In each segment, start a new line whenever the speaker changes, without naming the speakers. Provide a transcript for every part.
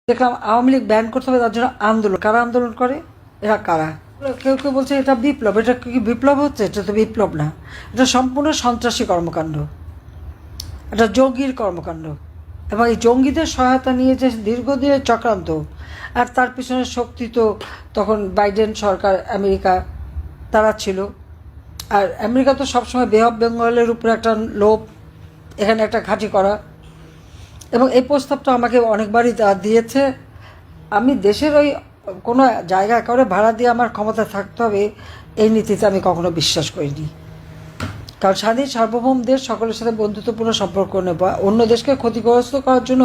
দেখলাম আওয়ামী লীগ ব্যান করতে হবে, তার জন্য আন্দোলন। কারা আন্দোলন করে? এরা কারা? কেউ কেউ বলছে এটা বিপ্লব। এটা কি বিপ্লব হচ্ছে? এটা তো বিপ্লব না, এটা সম্পূর্ণ সন্ত্রাসী কর্মকাণ্ড, এটা জঙ্গির কর্মকাণ্ড। এবং এই জঙ্গিদের সহায়তা নিয়ে যে দীর্ঘদিনের চক্রান্ত, আর তার পিছনে শক্তি তো তখন বাইডেন সরকার, আমেরিকা, তারা ছিল। আর আমেরিকা তো সবসময় বে অফ বেঙ্গলের উপরে একটা লোভ, এখানে একটা ঘাঁটি করা। এবং এই প্রস্তাবটা আমাকে অনেকবারই দিয়েছে। আমি দেশের ওই কোনো জায়গা করে ভাড়া দিয়ে আমার ক্ষমতা থাকতে হবে, এই নীতিতে আমি কখনো বিশ্বাস করিনি। কারণ স্বাধীন সার্বভৌম দেশ সকলের সাথে বন্ধুত্বপূর্ণ সম্পর্ক নেব, অন্য দেশকে ক্ষতিগ্রস্ত করার জন্য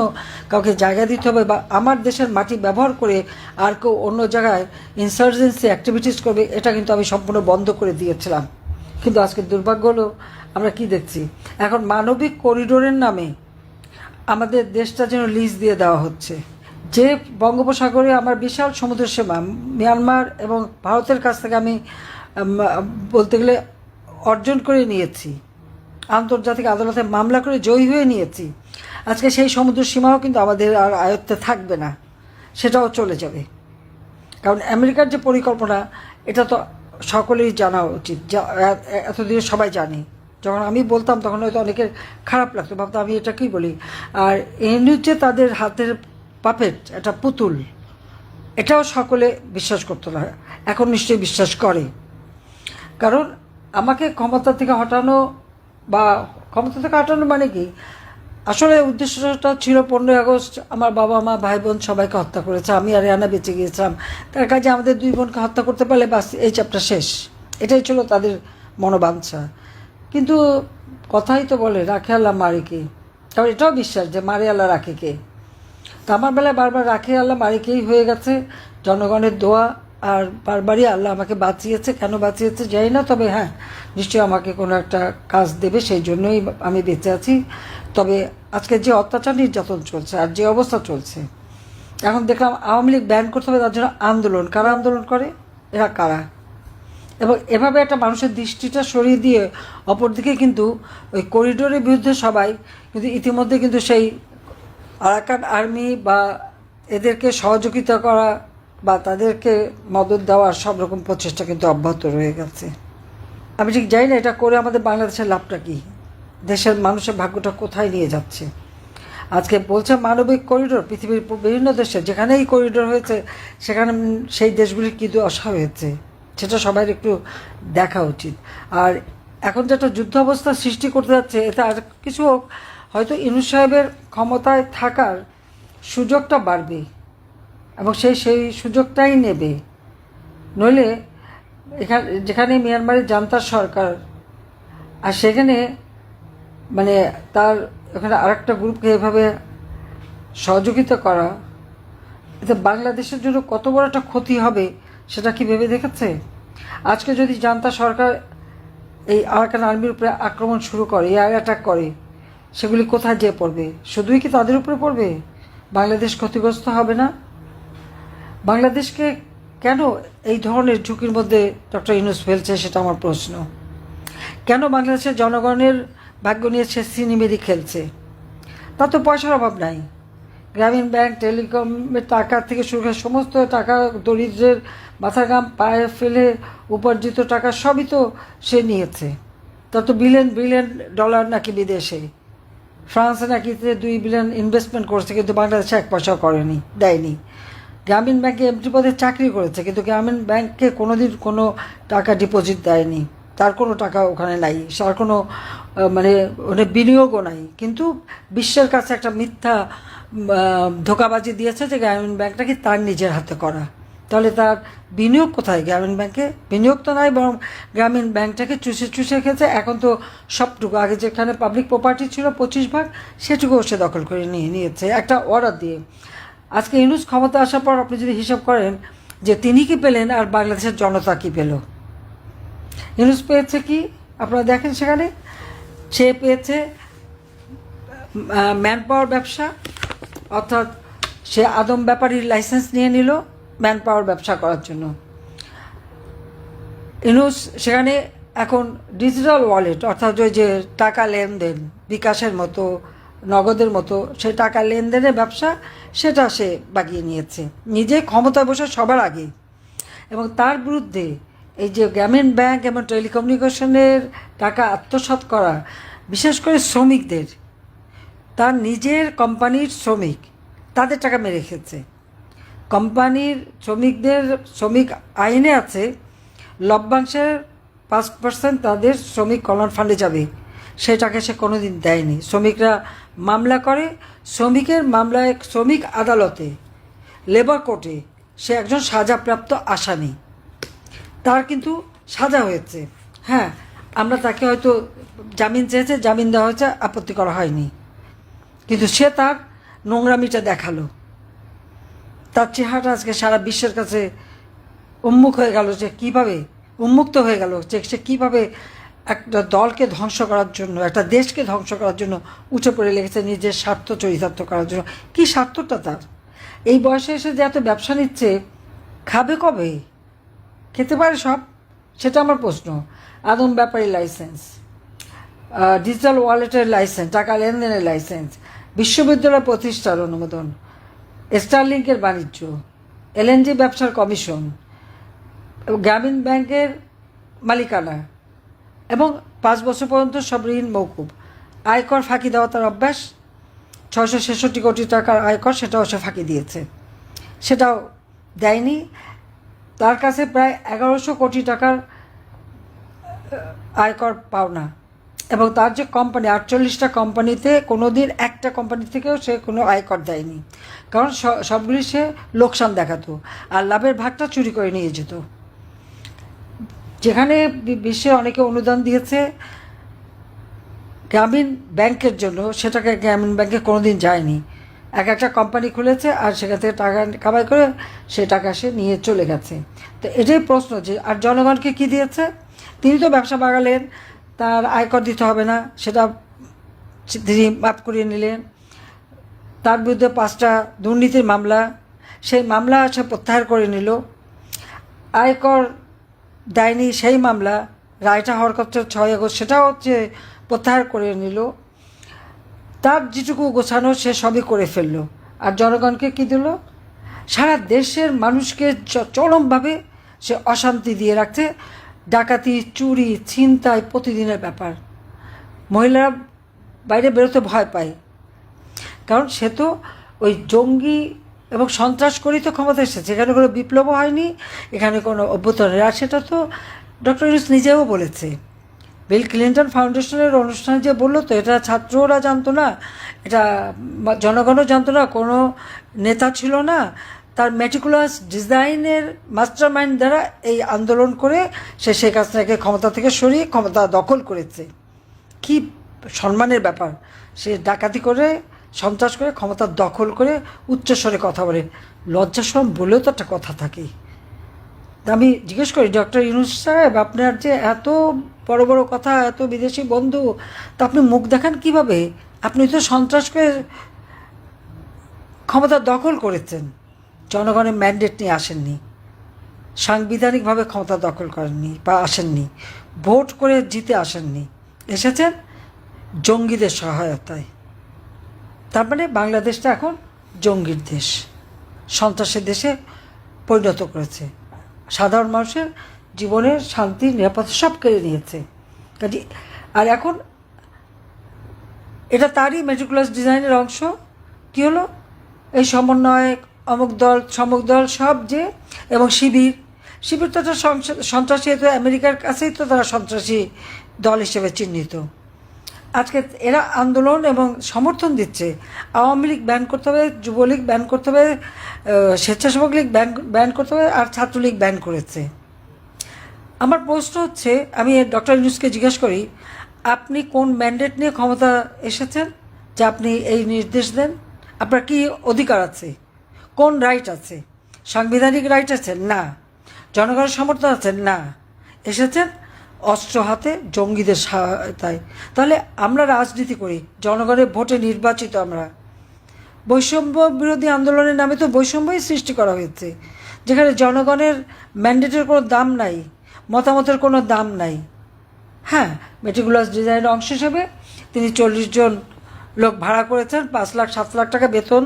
কাউকে জায়গা দিতে হবে, বা আমার দেশের মাটি ব্যবহার করে আর কেউ অন্য জায়গায় ইনসার্জেন্সি অ্যাক্টিভিটিস করবে, এটা কিন্তু আমি সম্পূর্ণ বন্ধ করে দিয়েছিলাম। কিন্তু আজকে দুর্ভাগ্য হলো আমরা কি দেখছি, এখন মানবিক করিডোরের নামে আমাদের দেশটা যেন লিজ দিয়ে দেওয়া হচ্ছে। যে বঙ্গোপসাগরে আমার বিশাল সমুদ্র সীমা, মিয়ানমার এবং ভারতের কাছ থেকে আমি বলতে গেলে অর্জন করে নিয়েছি, আন্তর্জাতিক আদালতে মামলা করে জয়ী হয়ে নিয়েছি। আজকে সেই সমুদ্র সীমাও কিন্তু আমাদের আর আয়ত্তে থাকবে না, সেটাও চলে যাবে। কারণ আমেরিকার যে পরিকল্পনা, এটা তো সকলেই জানা উচিত, এতদিনে সবাই জানে। যখন আমি বলতাম তখন হয়তো অনেকের খারাপ লাগতো, ভাবতাম আমি এটা কী বলি। আর এমনি যে তাদের হাতের পাপেট, একটা পুতুল, এটাও সকলে বিশ্বাস করতো না, এখন নিশ্চয়ই বিশ্বাস করে। কারণ আমাকে ক্ষমতা থেকে হটানো, বা ক্ষমতা থেকে হটানো মানে কি, আসলে উদ্দেশ্যটা ছিল 15ই আগস্ট আমার বাবা মা ভাই বোন সবাইকে হত্যা করেছে, আমি আর রেহানা বেঁচে গিয়েছিলাম। তার কাজে আমাদের 2 বোনকে হত্যা করতে পারলে বাস, এই চ্যাপ্টার শেষ। এটাই ছিল তাদের মনোবাঞ্ছা। কিন্তু কথাই তো বলে রাখে আল্লাহ মারে কে, তারপর এটাও বিশ্বাস যে মারে আল্লাহ রাখে কে। তা আমার বেলায় বারবার রাখে আল্লাহ মারে কেই হয়ে গেছে, জনগণের দোয়া আর বারবারই আল্লাহ আমাকে বাঁচিয়েছে। কেন বাঁচিয়েছে জানি না, তবে হ্যাঁ নিশ্চয়ই আমাকে কোনো একটা কাজ দেবে, সেই জন্যই আমি বেঁচে আছি। তবে আজকে যে অত্যাচার নির্যাতন চলছে আর যে অবস্থা চলছে, এখন দেখলাম আওয়ামী লীগ ব্যান করতে হবে, তার জন্য আন্দোলন। কারা আন্দোলন করে? এরা কারা? এবং এভাবে একটা মানুষের দৃষ্টিটা সরিয়ে দিয়ে অপরদিকে কিন্তু ওই করিডোরের বিরুদ্ধে সবাই কিন্তু ইতিমধ্যে কিন্তু সেই আরাকান আর্মি বা এদেরকে সহযোগিতা করা বা তাদেরকে মদত দেওয়ার সব রকম প্রচেষ্টা কিন্তু অব্যাহত রয়ে গেছে। আমি ঠিক জানি না এটা করে আমাদের বাংলাদেশের লাভটা কী, দেশের মানুষের ভাগ্যটা কোথায় নিয়ে যাচ্ছে। আজকে বলছে মানবিক করিডোর, পৃথিবীর বিভিন্ন দেশে যেখানেই করিডোর হয়েছে সেখানে সেই দেশগুলির কী দশা হয়েছে সেটা সবাই একটু দেখা উচিত। আর এখন যে একটা যুদ্ধ অবস্থা সৃষ্টি করতে যাচ্ছে, এতে আর কিছু হোক, হয়তো ইউনূস সাহেবের ক্ষমতায় থাকার সুযোগটা বাড়বে এবং সেই সুযোগটাই নেবে। নইলে যেখানে মিয়ানমারের জান্তার সরকার, আর সেখানে মানে তার ওখানে আরেকটা গ্রুপকে এভাবে সহযোগিতা করা, এতে বাংলাদেশের জন্য কত বড় একটা ক্ষতি হবে সেটা কি ভেবে দেখেছে? আজকে যদি জান্তা সরকার এই আরাকান আর্মির উপরে আক্রমণ শুরু করে, এয়ার অ্যাটাক করে, সেগুলি কোথায় যেয়ে পড়বে? শুধুই কি তাদের উপরে পড়বে? বাংলাদেশ ক্ষতিগ্রস্ত হবে না? বাংলাদেশকে কেন এই ধরনের ঝুঁকির মধ্যে ডক্টর ইউনূস ফেলছে সেটা আমার প্রশ্ন। কেন বাংলাদেশের জনগণের ভাগ্য নিয়ে সে সিনেমেরি খেলছে? তার তো পয়সার অভাব নাই। গ্রামীণ ব্যাংক, টেলিকমের টাকা থেকে শুরু করে সমস্ত টাকা, দরিদ্রের মাথার ঘাম পায়ে ফেলে উপার্জিত টাকা সবই তো সে নিয়েছে। তার তো বিলিয়ন বিলিয়ন ডলার নাকি বিদেশে, ফ্রান্সে নাকি 2 বিলিয়ন ইনভেস্টমেন্ট করছে, কিন্তু বাংলাদেশে 1 পয়সাও করেনি, দেয়নি। গ্রামীণ ব্যাংকে এমটি পদে চাকরি করেছে, কিন্তু গ্রামীণ ব্যাংকে কোনোদিন কোনো টাকা ডিপোজিট দেয়নি, তার কোনো টাকা ওখানে নাই, তার কোনো মানে ওখানে বিনিয়োগও নাই। কিন্তু বিশ্বের কাছে একটা মিথ্যা ধোঁকাবাজি দিয়েছে যে গ্রামীণ ব্যাংকটা কি তার নিজের হাতে করা। তাহলে তার বিনিয়োগ কোথায়? গ্রামীণ ব্যাংকে বিনিয়োগ তো নাই, বরং গ্রামীণ ব্যাংকটাকে চুষে চুষে খেয়েছে। এখন তো সবটুকু, আগে যেখানে পাবলিক প্রপার্টি ছিল 25 ভাগ, সেটুকুও সে দখল করে নিয়েছে একটা অর্ডার দিয়ে। আজকে ইউনূস ক্ষমতা আসার পর আপনি যদি হিসাব করেন যে তিনি কি পেলেন আর বাংলাদেশের জনতা কি পেল। ইউনূস পেয়েছে কি আপনারা দেখেন, সেখানে সে পেয়েছে ম্যান পাওয়ার ব্যবসা, অর্থাৎ সে আদম ব্যাপারীর লাইসেন্স নিয়ে নিল ম্যান পাওয়ার ব্যবসা করার জন্য। ইউনূস সেখানে এখন ডিজিটাল ওয়ালেট, অর্থাৎ ওই যে টাকা লেনদেন বিকাশের মতো, নগদের মতো সে টাকা লেনদেনের ব্যবসা, সেটা সে বাগিয়ে নিয়েছে নিজে ক্ষমতায় বসে সবার আগে। এবং তার বিরুদ্ধে এই যে গ্রামীণ ব্যাংক এবং টেলিকমিউনিকেশনের টাকা আত্মসাৎ করা, বিশেষ করে শ্রমিকদের, তার নিজের কোম্পানির শ্রমিক, তাদের টাকা মেরে খেয়েছে। কোম্পানির শ্রমিক আইনে আছে লভ্যাংশের 5% তাদের শ্রমিক কল্যাণ ফান্ডে যাবে, সেটাকে সে কোনোদিন দেয়নি। শ্রমিকরা মামলা করে, শ্রমিকের মামলায় শ্রমিক আদালতে, লেবার কোর্টে সে একজন সাজাপ্রাপ্ত আসামি, তার কিন্তু সাজা হয়েছে। হ্যাঁ, আমরা তাকে হয়তো জামিন চেয়েছে, জামিন দেওয়া হয়েছে, আপত্তি করা হয়নি, কিন্তু সে তার নোংরামিটা দেখালো। তার চেহারাটা আজকে সারা বিশ্বের কাছে উন্মুখ হয়ে গেল, যে কীভাবে উন্মুক্ত হয়ে গেল যে সে কীভাবে একটা দলকে ধ্বংস করার জন্য, একটা দেশকে ধ্বংস করার জন্য উঠে পড়ে লেগেছে, নিজের স্বার্থ চরিতার্থ করার জন্য। কী স্বার্থটা তার? এই বয়সে এসে যে এত ব্যবসা নিচ্ছে, খাবে কবে? খেতে পারে সব? সেটা আমার প্রশ্ন। আদম ব্যাপারী লাইসেন্স, ডিজিটাল ওয়ালেটের লাইসেন্স, টাকা লেনদেনের লাইসেন্স, বিশ্ববিদ্যালয় প্রতিষ্ঠার অনুমোদন, স্টারলিংকের বাণিজ্য, এলএনজি ব্যবসার কমিশন, গ্রামীণ ব্যাংকের মালিকানা, এবং 5 বছর পর্যন্ত সব ঋণ মৌকুব। আয়কর ফাঁকি দেওয়া তার অভ্যাস। 666 কোটি টাকার আয়কর, সেটাও সে ফাঁকি দিয়েছে, সেটাও দেয়নি। তার কাছে প্রায় 1100 কোটি টাকার আয়কর পাওনা, এবং তার যে কোম্পানি, 48টা কোম্পানিতে কোনোদিন একটা কোম্পানি থেকেও সে কোনো আয়কর দেয়নি, কারণ সবগুলি সে লোকসান দেখাতো আর লাভের ভাগটা চুরি করে নিয়ে যেত। যেখানে বিশ্বে অনেকে অনুদান দিয়েছে গ্রামীণ ব্যাংকের জন্য, সেটাকে গ্রামীণ ব্যাংকে কোনোদিন যায়নি। একটা কোম্পানি খুলেছে আর সেখান থেকে টাকা কামাই করে সে টাকা সে নিয়ে চলে গেছে। তো এটাই প্রশ্ন, যে আর জনগণকে কি দিয়েছে? তিনি তো ব্যবসা বাড়ালেন, তার আয়কর দিতে হবে না, সেটা তিনি মাফ করিয়ে নিলেন। তার বিরুদ্ধে 5টা দুর্নীতির মামলা, সেই মামলা সে প্রত্যাহার করে নিল। আয়কর দেয়নি, সেই মামলা রায়টা হওয়ার কথা 6 আগস্ট, সেটাও হচ্ছে প্রত্যাহার করে নিল। তার যেটুকু গোছানো সে সবই করে ফেলল। আর জনগণকে কী দিল? সারা দেশের মানুষকে চরমভাবে সে অশান্তি দিয়ে রাখছে। ডাকাতি, চুরি, ছিনতাই প্রতিদিনের ব্যাপার। মহিলারা বাইরে বেরোতে ভয় পায়, কারণ সে তো ওই জঙ্গি এবং সন্ত্রাস করেই তো ক্ষমতা এসেছে। এখানে কোনো বিপ্লবও হয়নি, এখানে কোনো অভ্যুত্থানের। আর সেটা তো ডক্টর ইউনূস নিজেও বলেছে। বিল ক্লিন্টন ফাউন্ডেশনের অনুষ্ঠানে যে বললো, তো এটা ছাত্ররা জানতো না, এটা জনগণও জানতো না, কোনো নেতা ছিল না। তার মেটিকুলাস ডিজাইনের মাস্টার মাইন্ড দ্বারা এই আন্দোলন করে সে শেখ হাসিনাকে ক্ষমতা থেকে সরিয়ে ক্ষমতা দখল করেছে। কি সম্মানের ব্যাপার! সে ডাকাতি করে, সন্ত্রাস করে, ক্ষমতা দখল করে উচ্চস্বরে কথা বলে। লজ্জা শরম বলেও তো একটা কথা থাকে। আমি জিজ্ঞেস করি, ডক্টর ইউনূস সাহেব, আপনার যে এত বড় বড় কথা, এত বিদেশি বন্ধু, তা আপনি মুখ দেখান কিভাবে? আপনি তো সন্ত্রাস করে ক্ষমতা দখল করেছেন, জনগণের ম্যান্ডেট নিয়ে আসেননি, সাংবিধানিকভাবে ক্ষমতা দখল করেননি বা আসেননি, ভোট করে জিতে আসেননি, এসেছেন জঙ্গিদের সহায়তায়। তার মানে বাংলাদেশটা এখন জঙ্গির দেশ, সন্ত্রাসের দেশে পরিণত করেছে। সাধারণ মানুষের জীবনের শান্তি, নিরাপত্তা সব কেড়ে নিয়েছে। কাজে আর এখন এটা তারই মেটিকুলাস ডিজাইনের অংশ। কী হলো? এই সমন্বয়, অমুক দল, সমুক দল, সব যে, এবং শিবির তো একটা সন্ত্রাসী, তো আমেরিকার কাছেই তো তারা সন্ত্রাসী দল হিসেবে চিহ্নিত। আজকে এরা আন্দোলন এবং সমর্থন দিচ্ছে। আওয়ামী লীগ ব্যান করতে হবে, যুবলীগ ব্যান করতে হবে, স্বেচ্ছাসেবক লীগ ব্যান করতে হবে, আর ছাত্রলীগ ব্যান করেছে। আমার প্রশ্ন হচ্ছে, আমি ডক্টর ইউনূসকে জিজ্ঞেস করি, আপনি কোন ম্যান্ডেট নিয়ে ক্ষমতা এসেছেন যে আপনি এই নির্দেশ দেন? আপনার কি অধিকার আছে? কোন রাইট আছে? সাংবিধানিক রাইট আছে? না। জনগণের সমর্থন আছে? না। এসেছেন অস্ত্র হাতে, জঙ্গিদের সহায়তায়। তাহলে আমরা রাজনীতি করি, জনগণের ভোটে নির্বাচিত আমরা। বৈষম্য বিরোধী আন্দোলনের নামে তো বৈষম্যই সৃষ্টি করা হয়েছে, যেখানে জনগণের ম্যান্ডেটের কোনো দাম নাই, মতামতের কোনো দাম নাই। হ্যাঁ, মেটিকুলাস ডিজাইনের অংশ হিসেবে তিনি 40 জন লোক ভাড়া করেছেন, 5 লাখ 7 লাখ টাকা বেতন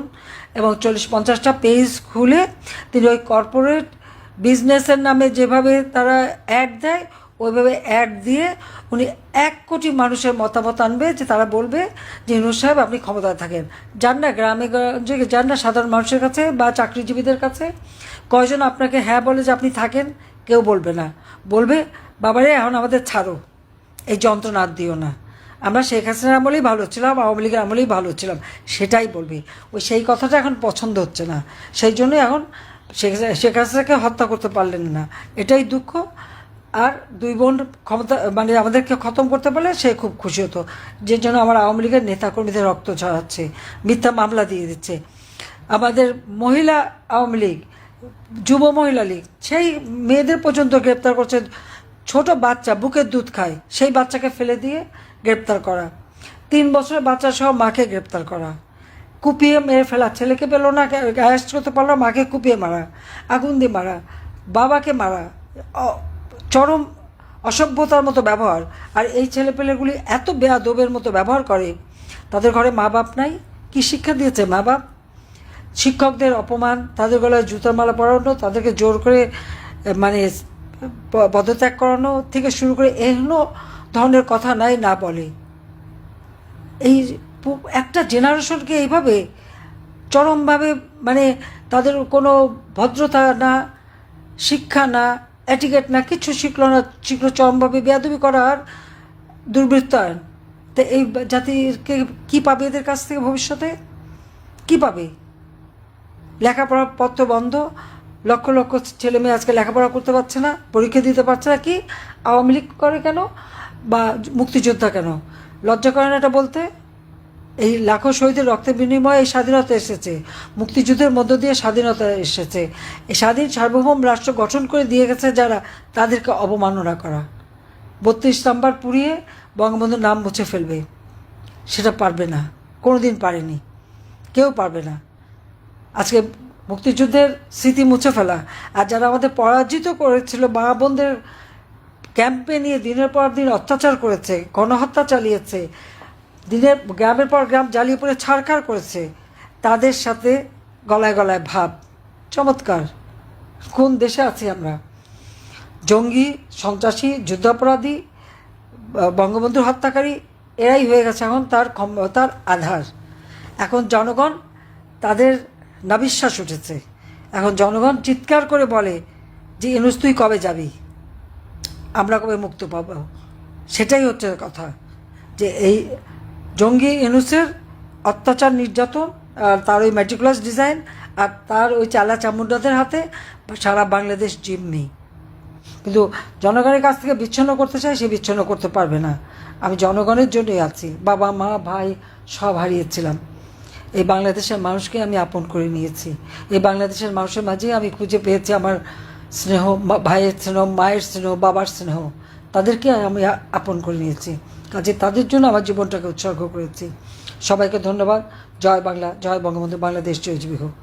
এবং 40-50টা পেজ খুলে তিনি ওই কর্পোরেট বিজনেসের নামে যেভাবে তারা অ্যাড দেয় ওইভাবে অ্যাড দিয়ে উনি 1 কোটি মানুষের মতামত আনবে, যে তারা বলবে যে ইউনূস সাহেব আপনি ক্ষমতায় থাকেন। যান না গ্রামে গঞ্জে, যান না সাধারণ মানুষের কাছে বা চাকরিজীবীদের কাছে, কয়জন আপনাকে হ্যাঁ বলে যে আপনি থাকেন? কেউ বলবে না। বলবে বাবারে এখন আমাদের ছাড়ো, এই যন্ত্রণা আর দিও না, আমরা শেখ হাসিনার আমলেই ভালো ছিলাম, আওয়ামী লীগের আমলেই ভালো ছিলাম, সেটাই বলবে। সেই কথাটা এখন পছন্দ হচ্ছে না, সেই জন্যই এখন শেখ হাসিনাকে হত্যা করতে পারলেন না, এটাই দুঃখ। আর 2 বোন ক্ষমতা মানে আমাদেরকে খতম করতে পারলে সে খুব খুশি হতো, যে জন্য আমার আওয়ামী লীগের নেতাকর্মীদের রক্ত ঝরাচ্ছে, মিথ্যা মামলা দিয়ে দিচ্ছে। আমাদের মহিলা আওয়ামী লীগ, যুব মহিলা লীগ, সেই মেয়েদের পর্যন্ত গ্রেপ্তার করছে। ছোট বাচ্চা বুকের দুধ খায়, সেই বাচ্চাকে ফেলে দিয়ে গ্রেপ্তার করা, 3 বছরের বাচ্চা সহ মাকে গ্রেপ্তার করা, কুপিয়ে মেরে ফেলা, ছেলেকে পেল না, অ্যারেস্ট করতে পারলো, মাকে কুপিয়ে মারা, আগুন দিয়ে মারা, বাবাকে মারা, চরম অসভ্যতার মতো ব্যবহার। আর এই ছেলেপেলেগুলি এত বেয়াদবের মতো ব্যবহার করে, তাদের ঘরে মা বাপ নাই। কি শিক্ষা দিয়েছে মা বাপ? শিক্ষকদের অপমান, তাদের গলায় জুতার মালা পরানো, তাদেরকে জোর করে মানে পদত্যাগ করানো থেকে শুরু করে এহেন ধরনের কথা নাই না বলে। এই একটা জেনারেশনকে এইভাবে চরমভাবে মানে তাদের কোনো ভদ্রতা না, শিক্ষা না, অ্যাটিকেট না, কিছু শিখলো না, শিখলো চরমভাবে বেয়াদবি করার দুর্বৃত্তায়ন। তো এই জাতিকে কী পাবে এদের কাছ থেকে ভবিষ্যতে? কী পাবে? লেখাপড়ার পত্র বন্ধ, লক্ষ লক্ষ ছেলে মেয়ে আজকে লেখাপড়া করতে পারছে না, পরীক্ষা দিতে পারছে না। কি আওয়ামী লীগ করে কেন, বা মুক্তিযোদ্ধা কেন? লজ্জা করে না এটা বলতে? এই লাখো শহীদের রক্তের বিনিময়ে এই স্বাধীনতা এসেছে, মুক্তিযুদ্ধের মধ্য দিয়ে স্বাধীনতা এসেছে। এই স্বাধীন সার্বভৌম রাষ্ট্র গঠন করে দিয়ে গেছে যারা, তাদেরকে অবমাননা করা, 32 নাম্বার পুড়িয়ে বঙ্গবন্ধুর নাম মুছে ফেলবে, সেটা পারবে না, কোনো দিন পারেনি, কেউ পারবে না। আজকে মুক্তিযুদ্ধের স্মৃতি মুছে ফেলা, আর যারা আমাদের পরাজিত করেছিল, মা বোনদের ক্যাম্পে নিয়ে দিনের পর দিন অত্যাচার করেছে, গণহত্যা চালিয়েছে, দিনের গ্রামের পর গ্রাম জ্বালিয়ে পড়ে ছাড়খাড় করেছে, তাদের সাথে গলায় গলায় ভাব। চমৎকার! কোন দেশে আছি আমরা? জঙ্গি, সন্ত্রাসী, যুদ্ধাপরাধী, বঙ্গবন্ধুর হত্যাকারী, এরাই হয়ে গেছে এখন তার ক্ষমতার আধার। এখন জনগণ, তাদের নাবিশ্বাস উঠেছে, এখন জনগণ চিৎকার করে বলে যে ইউনূস তুই কবে যাবি, আমরা কবে মুক্ত পাব? সেটাই হচ্ছে কথা, যে এই জঙ্গি ইউনূসের অত্যাচার, নির্যাতন, আর তার ওই ম্যাটিকুলাস ডিজাইন, আর তার ওই চালা চামুন্ডাদের হাতে সারা বাংলাদেশ জিম্মি। কিন্তু জনগণের কাছ থেকে বিচ্ছিন্ন করতে চাই, সে বিচ্ছিন্ন করতে পারবে না। আমি জনগণের জন্যই আছি, বাবা মা ভাই সব হারিয়েছিলাম, এই বাংলাদেশের মানুষকে আমি আপন করে নিয়েছি। এই বাংলাদেশের মানুষের মাঝে আমি খুঁজে পেয়েছি আমার স্নেহ, ভাইয়ের স্নেহ, মায়ের স্নেহ, বাবার স্নেহ, তাদেরকে আমি আপন করে নিয়েছি। কাজে তাদের জন্য আমার জীবনটাকে উৎসর্গ করেছি। সবাইকে ধন্যবাদ। জয় বাংলা, জয় বঙ্গবন্ধু, বাংলাদেশ জয় হোক।